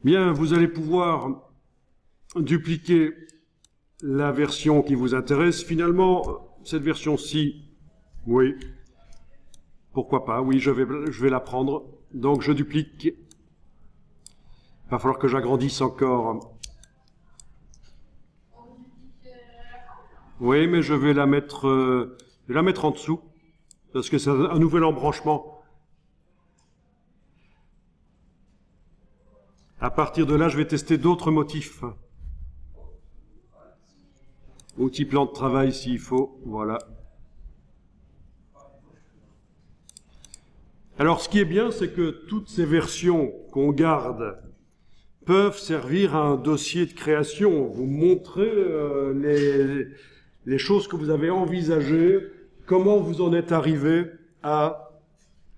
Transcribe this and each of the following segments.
Bien, vous allez pouvoir dupliquer la version qui vous intéresse. Finalement, cette version-ci, oui, pourquoi pas, oui, je vais la prendre. Donc, je duplique. Il va falloir que j'agrandisse encore. Oui, mais je vais la mettre en dessous, parce que c'est un nouvel embranchement. À partir de là, je vais tester d'autres motifs. Outil plan de travail s'il faut, voilà. Alors, ce qui est bien, c'est que toutes ces versions qu'on garde peuvent servir à un dossier de création. Vous montrez les choses que vous avez envisagées, comment vous en êtes arrivé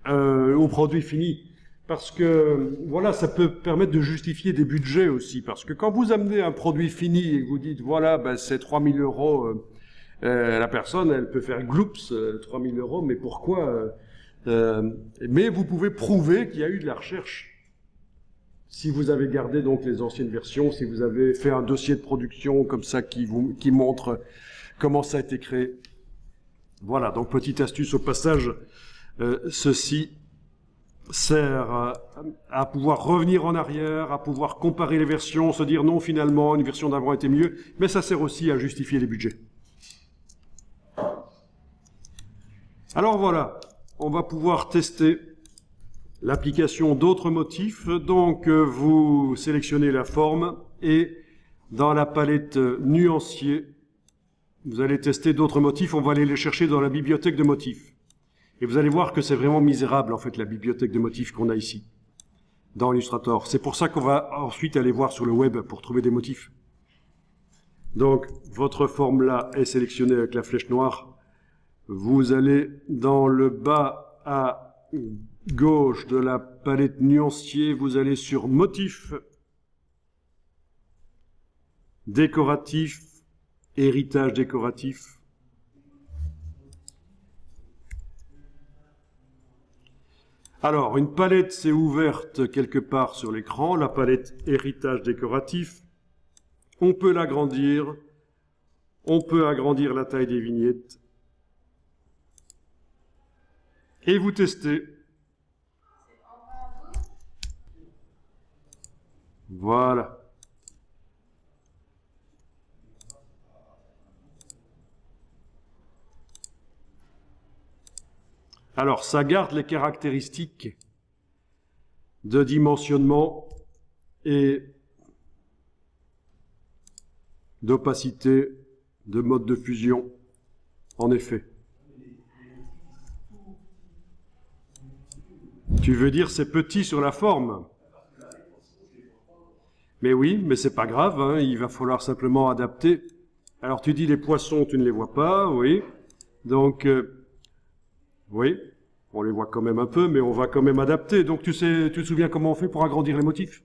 au produit fini. Parce que, voilà, ça peut permettre de justifier des budgets aussi. Parce que quand vous amenez un produit fini et que vous dites, voilà, ben, c'est 3 000 €, la personne, elle peut faire gloups, 3 000 €, mais pourquoi mais vous pouvez prouver qu'il y a eu de la recherche. Si vous avez gardé donc les anciennes versions, si vous avez fait un dossier de production comme ça qui montre comment ça a été créé. Voilà, donc petite astuce au passage, ceci sert à pouvoir revenir en arrière, à pouvoir comparer les versions, se dire non, finalement, une version d'avant était mieux, mais ça sert aussi à justifier les budgets. Alors voilà, on va pouvoir tester l'application d'autres motifs. Donc vous sélectionnez la forme et dans la palette nuancier, vous allez tester d'autres motifs. On va aller les chercher dans la bibliothèque de motifs. Et vous allez voir que c'est vraiment misérable, en fait, la bibliothèque de motifs qu'on a ici, dans Illustrator. C'est pour ça qu'on va ensuite aller voir sur le web pour trouver des motifs. Donc, votre forme là est sélectionnée avec la flèche noire. Vous allez dans le bas à gauche de la palette nuancier, vous allez sur motif, décoratif, héritage décoratif. Alors, une palette s'est ouverte quelque part sur l'écran, la palette héritage décoratif. On peut l'agrandir, on peut agrandir la taille des vignettes. Et vous testez. Voilà. Alors, ça garde les caractéristiques de dimensionnement et d'opacité, de mode de fusion, en effet. Tu veux dire c'est petit sur la forme? Mais oui, mais c'est pas grave, hein, il va falloir simplement adapter. Alors tu dis les poissons, tu ne les vois pas, oui. Donc, oui, on les voit quand même un peu, mais on va quand même adapter. Donc tu te souviens comment on fait pour agrandir les motifs?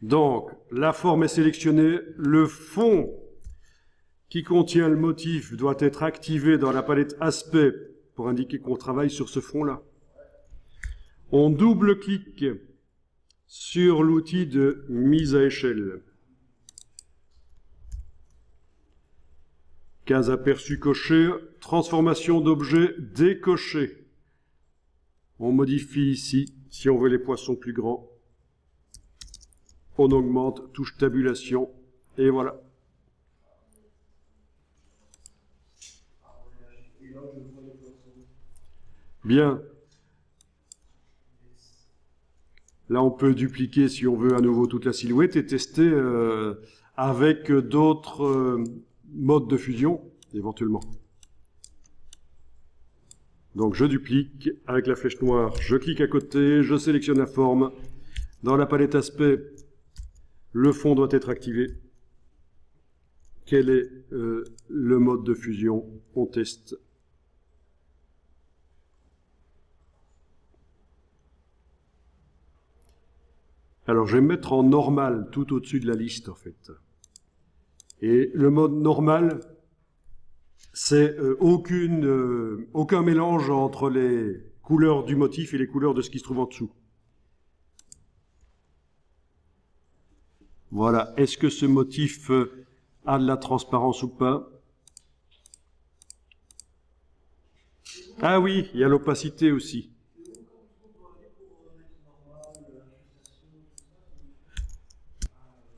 Donc, la forme est sélectionnée, le fond qui contient le motif doit être activé dans la palette aspect pour indiquer qu'on travaille sur ce fond-là. On double-clique sur l'outil de mise à échelle. Case aperçu coché, transformation d'objet décoché. On modifie ici, si on veut les poissons plus grands. On augmente, touche tabulation, et voilà. Bien. Là, on peut dupliquer, si on veut, à nouveau toute la silhouette et tester avec d'autres modes de fusion, éventuellement. Donc, je duplique avec la flèche noire, je clique à côté, je sélectionne la forme. Dans la palette aspect, le fond doit être activé. Quel est le mode de fusion? On teste. Alors, je vais me mettre en normal tout au-dessus de la liste, en fait. Et le mode normal, c'est aucun mélange entre les couleurs du motif et les couleurs de ce qui se trouve en dessous. Voilà. Est-ce que ce motif a de la transparence ou pas? Ah oui, il y a l'opacité aussi.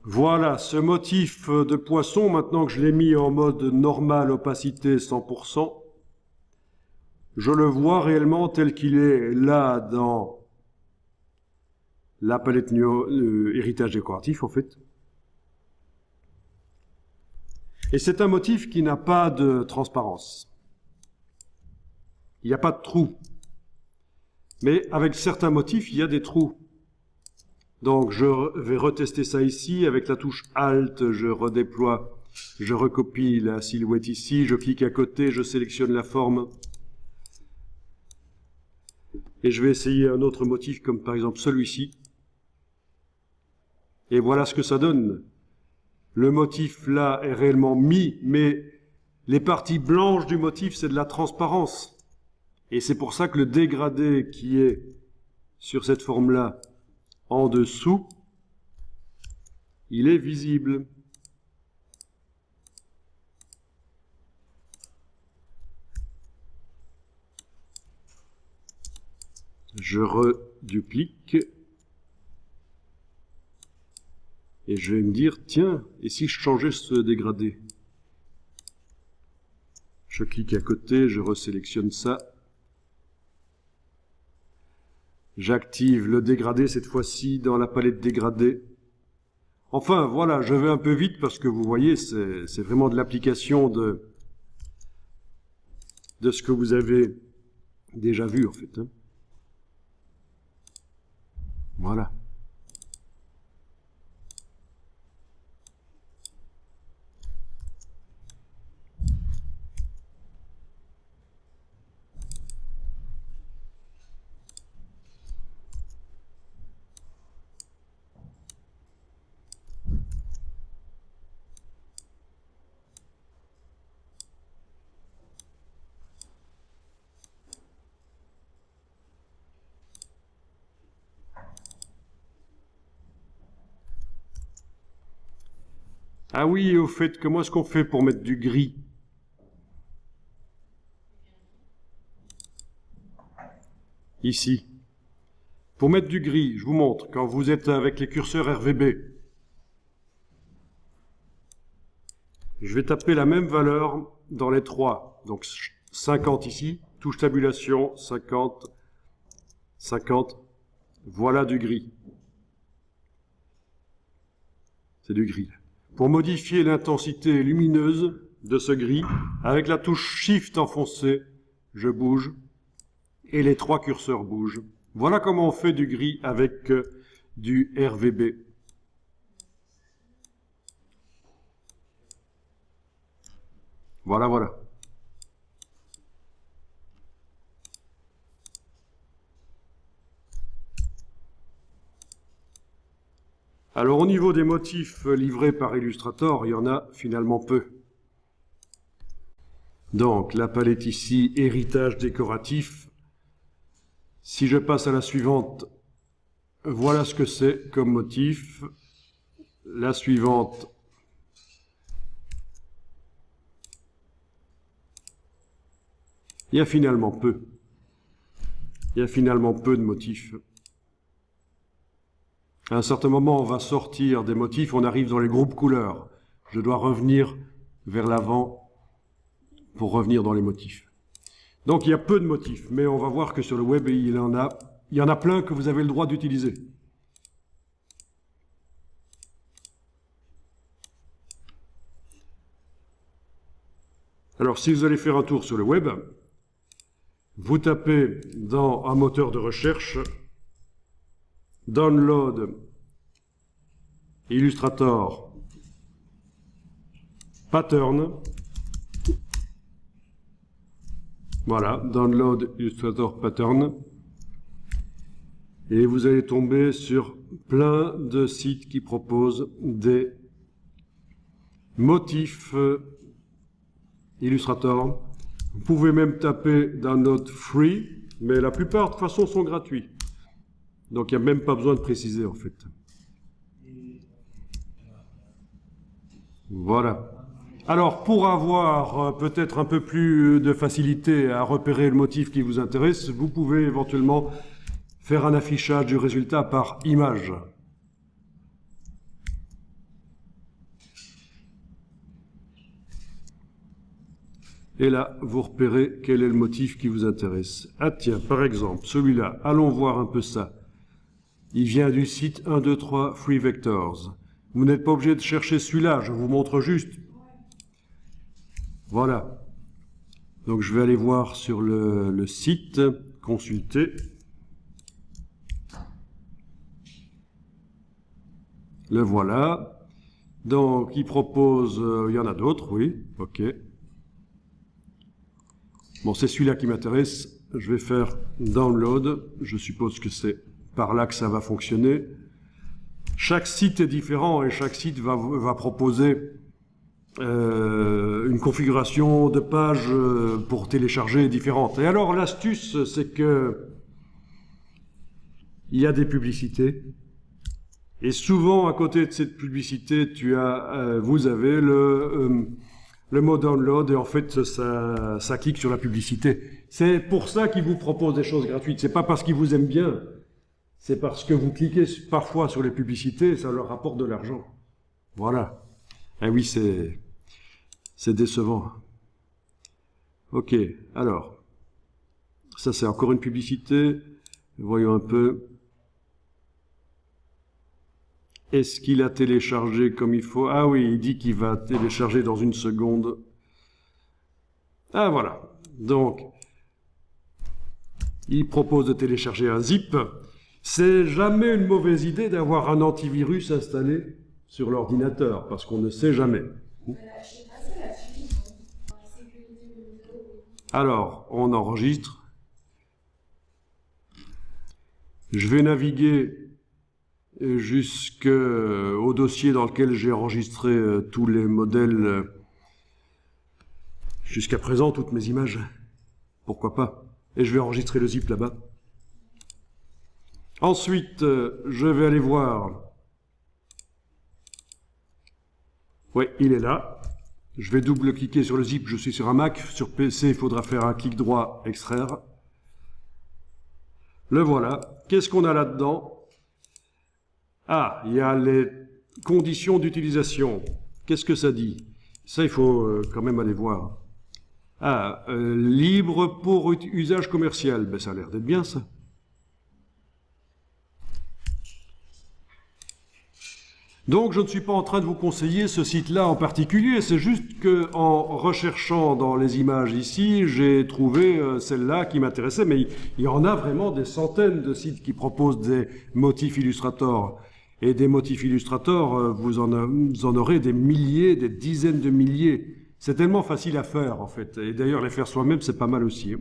Voilà, ce motif de poisson, maintenant que je l'ai mis en mode normal, opacité 100%, je le vois réellement tel qu'il est là dans la palette héritage décoratif en fait. Et c'est un motif qui n'a pas de transparence. Il n'y a pas de trou. Mais avec certains motifs, il y a des trous. Donc je vais retester ça ici. Avec la touche Alt, je redéploie, je recopie la silhouette ici, je clique à côté, je sélectionne la forme. Et je vais essayer un autre motif comme par exemple celui-ci. Et voilà ce que ça donne. Le motif là est réellement mis, mais les parties blanches du motif, c'est de la transparence. Et c'est pour ça que le dégradé qui est sur cette forme-là, en dessous, il est visible. Je reduplique. Et je vais me dire, tiens, et si je changeais ce dégradé? Je clique à côté, je resélectionne ça. J'active le dégradé cette fois-ci dans la palette dégradé. Enfin, voilà, je vais un peu vite parce que vous voyez, c'est vraiment de l'application de ce que vous avez déjà vu en fait. Hein. Voilà. Ah oui, au fait, comment est-ce qu'on fait pour mettre du gris? Ici. Pour mettre du gris, je vous montre, quand vous êtes avec les curseurs RVB, je vais taper la même valeur dans les trois. Donc 50 ici, touche tabulation, 50, 50, voilà du gris. C'est du gris. Pour modifier l'intensité lumineuse de ce gris, avec la touche Shift enfoncée, je bouge, et les trois curseurs bougent. Voilà comment on fait du gris avec du RVB. Voilà, voilà. Alors au niveau des motifs livrés par Illustrator, il y en a finalement peu. Donc la palette ici, héritage décoratif. Si je passe à la suivante, voilà ce que c'est comme motif. La suivante, il y a finalement peu. Il y a finalement peu de motifs. À un certain moment, on va sortir des motifs, on arrive dans les groupes couleurs. Je dois revenir vers l'avant pour revenir dans les motifs. Donc il y a peu de motifs, mais on va voir que sur le web, il y en a plein que vous avez le droit d'utiliser. Alors si vous allez faire un tour sur le web, vous tapez dans un moteur de recherche Download Illustrator Pattern. Voilà, Download Illustrator Pattern. Et vous allez tomber sur plein de sites qui proposent des motifs Illustrator. Vous pouvez même taper Download Free Mais la plupart, de toute façon, sont gratuits. Donc, il n'y a même pas besoin de préciser, en fait. Voilà. Alors, pour avoir peut-être un peu plus de facilité à repérer le motif qui vous intéresse, vous pouvez éventuellement faire un affichage du résultat par image. Et là, vous repérez quel est le motif qui vous intéresse. Ah tiens, par exemple, celui-là, allons voir un peu ça. Il vient du site 1, 2, 3 Free Vectors. Vous n'êtes pas obligé de chercher celui-là, je vous montre juste. Voilà. Donc je vais aller voir sur le site, consulter. Le voilà. Donc il propose, il y en a d'autres, oui, ok. Bon, c'est celui-là qui m'intéresse. Je vais faire download. Je suppose que c'est par là que ça va fonctionner. Chaque site est différent et chaque site va proposer une configuration de page pour télécharger différente. Et alors l'astuce, c'est que il y a des publicités. Et souvent, à côté de cette publicité, vous avez le mot download et en fait, ça clique sur la publicité. C'est pour ça qu'ils vous proposent des choses gratuites. C'est pas parce qu'ils vous aiment bien. C'est parce que vous cliquez parfois sur les publicités et ça leur rapporte de l'argent. Voilà. Eh oui, c'est décevant. Ok. Alors. Ça, c'est encore une publicité. Voyons un peu. Est-ce qu'il a téléchargé comme il faut? Ah oui, il dit qu'il va télécharger dans une seconde. Ah voilà. Donc, il propose de télécharger un zip. C'est jamais une mauvaise idée d'avoir un antivirus installé sur l'ordinateur, parce qu'on ne sait jamais. Alors, on enregistre. Je vais naviguer jusqu'au dossier dans lequel j'ai enregistré tous les modèles jusqu'à présent, toutes mes images. Pourquoi pas? Et je vais enregistrer le zip là-bas. Ensuite, je vais aller voir. Oui, il est là. Je vais double-cliquer sur le zip. Je suis sur un Mac. Sur PC, il faudra faire un clic droit, extraire. Le voilà. Qu'est-ce qu'on a là-dedans? Ah, il y a les conditions d'utilisation. Qu'est-ce que ça dit? Ça, il faut quand même aller voir. Ah, libre pour usage commercial. Ben, ça a l'air d'être bien, ça. Donc, je ne suis pas en train de vous conseiller ce site-là en particulier. C'est juste que, en recherchant dans les images ici, j'ai trouvé celle-là qui m'intéressait. Mais il y en a vraiment des centaines de sites qui proposent des motifs Illustrator. Et des motifs Illustrator, vous en aurez des milliers, des dizaines de milliers. C'est tellement facile à faire, en fait. Et d'ailleurs, les faire soi-même, c'est pas mal aussi.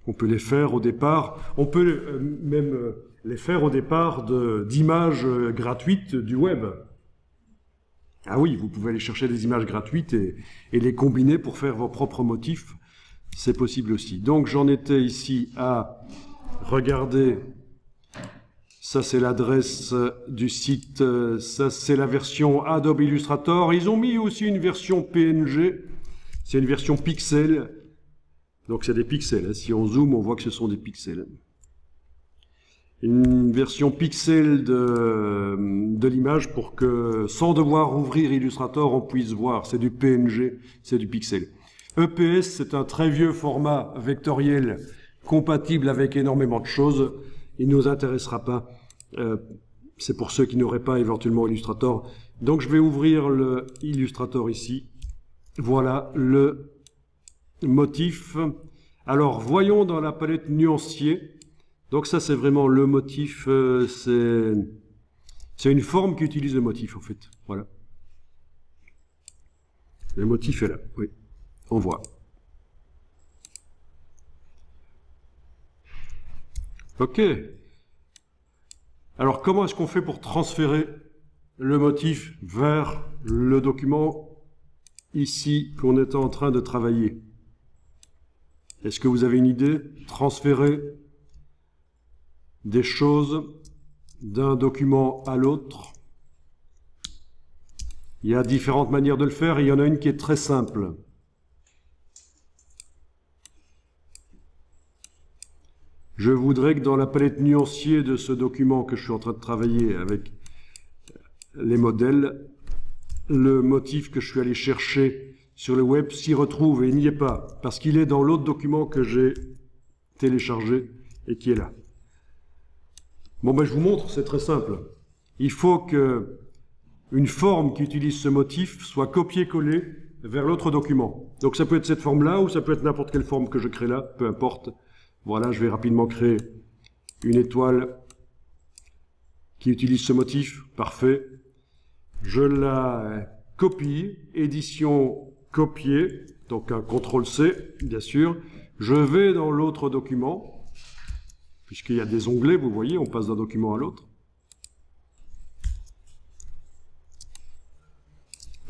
On peut les faire au départ. On peut même les faire au départ d'images gratuites du web. Ah oui, vous pouvez aller chercher des images gratuites et les combiner pour faire vos propres motifs. C'est possible aussi. Donc, j'en étais ici à regarder. Ça, c'est l'adresse du site. Ça, c'est la version Adobe Illustrator. Ils ont mis aussi une version PNG. C'est une version pixel. Donc, c'est des pixels. Si on zoome, on voit que ce sont des pixels. Une version pixel de l'image pour que, sans devoir ouvrir Illustrator, on puisse voir. C'est du PNG, c'est du pixel. EPS, c'est un très vieux format vectoriel compatible avec énormément de choses. Il ne nous intéressera pas. C'est pour ceux qui n'auraient pas éventuellement Illustrator. Donc je vais ouvrir le Illustrator ici. Voilà le motif. Alors voyons dans la palette nuancier. Donc ça c'est vraiment le motif. C'est une forme qui utilise le motif en fait. Voilà. Le motif est là. Oui, on voit. Ok. Alors, comment est-ce qu'on fait pour transférer le motif vers le document ici qu'on est en train de travailler? Est-ce que vous avez une idée? Transférer des choses d'un document à l'autre. Il y a différentes manières de le faire et il y en a une qui est très simple. Je voudrais que dans la palette nuancier de ce document que je suis en train de travailler avec les modèles, le motif que je suis allé chercher sur le web s'y retrouve et il n'y est pas, parce qu'il est dans l'autre document que j'ai téléchargé et qui est là. Bon, ben je vous montre, c'est très simple. Il faut que une forme qui utilise ce motif soit copiée-collée vers l'autre document. Donc ça peut être cette forme-là ou ça peut être n'importe quelle forme que je crée là, peu importe. Voilà, je vais rapidement créer une étoile qui utilise ce motif. Parfait. Je la copie, édition copier, donc un CTRL-C, bien sûr. Je vais dans l'autre document, puisqu'il y a des onglets, vous voyez, on passe d'un document à l'autre.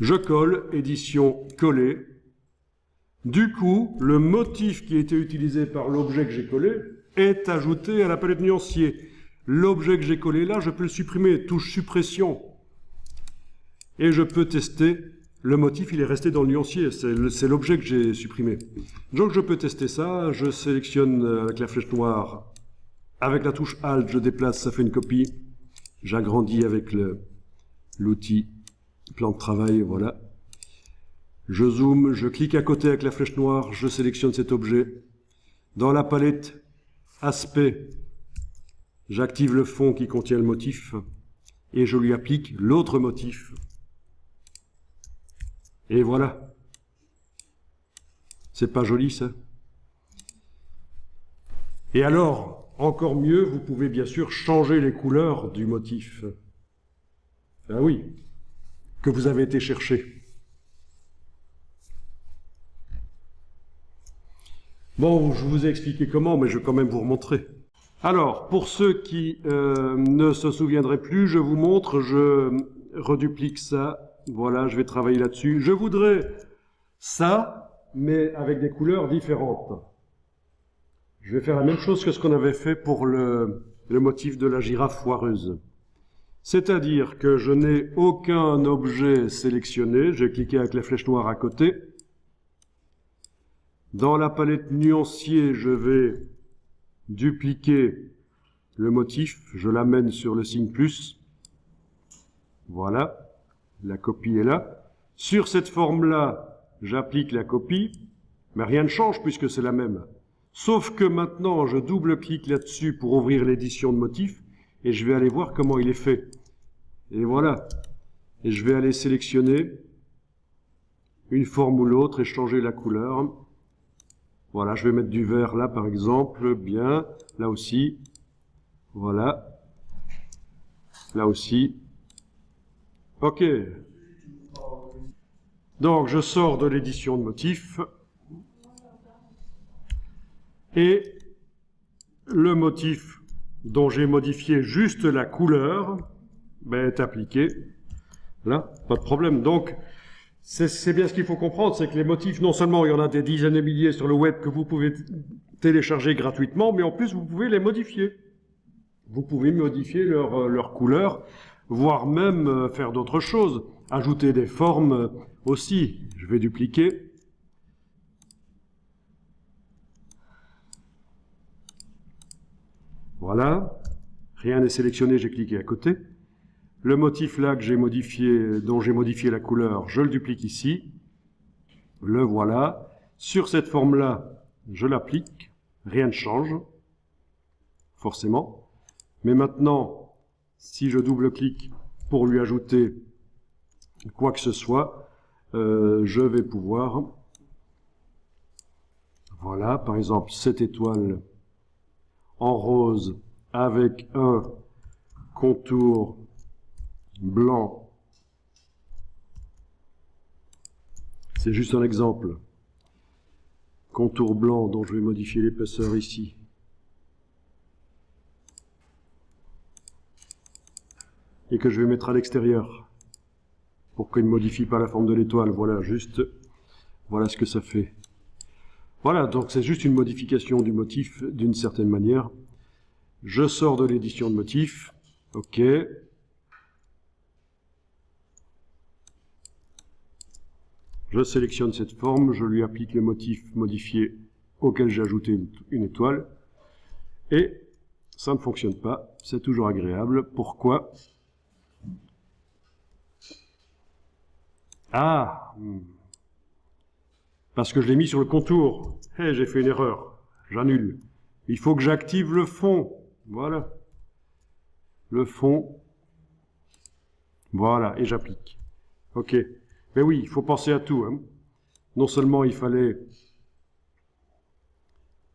Je colle, édition coller. Du coup, le motif qui a été utilisé par l'objet que j'ai collé est ajouté à la palette nuancier. L'objet que j'ai collé là, je peux le supprimer, touche suppression. Et je peux tester, le motif il est resté dans le nuancier, c'est l'objet que j'ai supprimé. Donc je peux tester ça, je sélectionne avec la flèche noire, avec la touche Alt, je déplace, ça fait une copie. J'agrandis avec l'outil plan de travail, voilà. Je zoome, je clique à côté avec la flèche noire, je sélectionne cet objet. Dans la palette Aspect, j'active le fond qui contient le motif et je lui applique l'autre motif. Et voilà. C'est pas joli ça? Et alors, encore mieux, vous pouvez bien sûr changer les couleurs du motif. Ah oui, que vous avez été chercher. Bon, je vous ai expliqué comment, mais je vais quand même vous remontrer. Alors, pour ceux qui ne se souviendraient plus, je vous montre, je reduplique ça. Voilà, je vais travailler là-dessus. Je voudrais ça, mais avec des couleurs différentes. Je vais faire la même chose que ce qu'on avait fait pour le motif de la girafe foireuse. C'est-à-dire que je n'ai aucun objet sélectionné. J'ai cliqué avec la flèche noire à côté. Dans la palette nuancier, je vais dupliquer le motif. Je l'amène sur le signe plus. Voilà. La copie est là. Sur cette forme-là, j'applique la copie, mais rien ne change puisque c'est la même. Sauf que maintenant, je double-clique là-dessus pour ouvrir l'édition de motif et je vais aller voir comment il est fait. Et voilà. Et je vais aller sélectionner une forme ou l'autre et changer la couleur. Voilà, je vais mettre du vert là par exemple. Bien. Là aussi. Voilà. Là aussi. Ok. Donc, je sors de l'édition de motif. Et le motif dont j'ai modifié juste la couleur est appliqué. Là, pas de problème. Donc, c'est bien ce qu'il faut comprendre, c'est que les motifs, non seulement il y en a des dizaines de milliers sur le web que vous pouvez télécharger gratuitement, mais en plus vous pouvez les modifier. Vous pouvez modifier leur couleur, voire même faire d'autres choses. Ajouter des formes aussi. Je vais dupliquer. Voilà. Rien n'est sélectionné, j'ai cliqué à côté. Le motif là que j'ai modifié, dont j'ai modifié la couleur, je le duplique ici. Le voilà. Sur cette forme-là, je l'applique. Rien ne change. Forcément. Mais maintenant, si je double-clique pour lui ajouter quoi que ce soit, je vais pouvoir, voilà, par exemple, cette étoile en rose avec un contour blanc. C'est juste un exemple. Contour blanc dont je vais modifier l'épaisseur ici. Et que je vais mettre à l'extérieur pour qu'il ne modifie pas la forme de l'étoile. Voilà, juste, voilà ce que ça fait. Voilà, donc c'est juste une modification du motif d'une certaine manière. Je sors de l'édition de motif. OK. Je sélectionne cette forme, je lui applique le motif modifié auquel j'ai ajouté une étoile. Et ça ne fonctionne pas, c'est toujours agréable. Pourquoi? Ah, parce que je l'ai mis sur le contour. Hey, j'ai fait une erreur, j'annule. Il faut que j'active le fond. Voilà. Le fond. Voilà, et j'applique. OK. Mais oui, il faut penser à tout. Hein. Non seulement il fallait...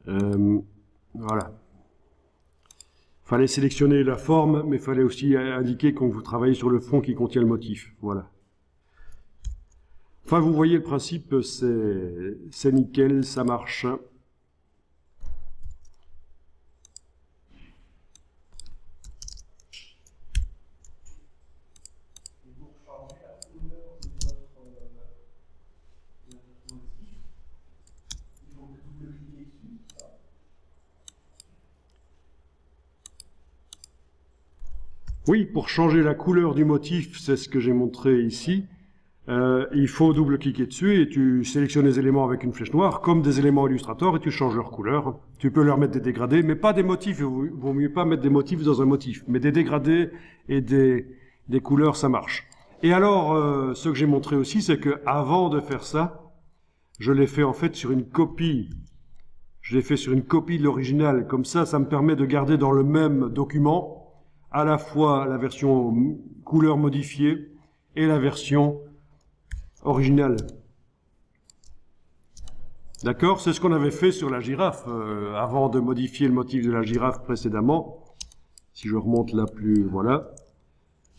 voilà. Il fallait sélectionner la forme, mais il fallait aussi indiquer quand vous travaillez sur le fond qui contient le motif. Voilà. Enfin, vous voyez le principe, c'est nickel, ça marche. Oui, pour changer la couleur du motif, c'est ce que j'ai montré ici. Il faut double-cliquer dessus et tu sélectionnes les éléments avec une flèche noire, comme des éléments Illustrator, et tu changes leur couleur. Tu peux leur mettre des dégradés, mais pas des motifs. Il vaut mieux pas mettre des motifs dans un motif. Mais des dégradés et des couleurs, ça marche. Et alors, ce que j'ai montré aussi, c'est que avant de faire ça, je l'ai fait en fait sur une copie. Je l'ai fait sur une copie de l'original. Comme ça me permet de garder dans le même document à la fois la version couleur modifiée et la version originale. D'accord? C'est ce qu'on avait fait sur la girafe, avant de modifier le motif de la girafe précédemment. Si je remonte là plus, voilà.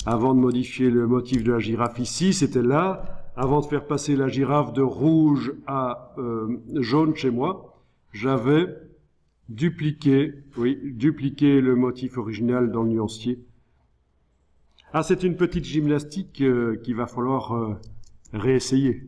Avant de modifier le motif de la girafe ici, c'était là. Avant de faire passer la girafe de rouge à jaune chez moi, j'avais dupliqué le motif original dans le nuancier. Ah, c'est une petite gymnastique qu'il va falloir réessayer.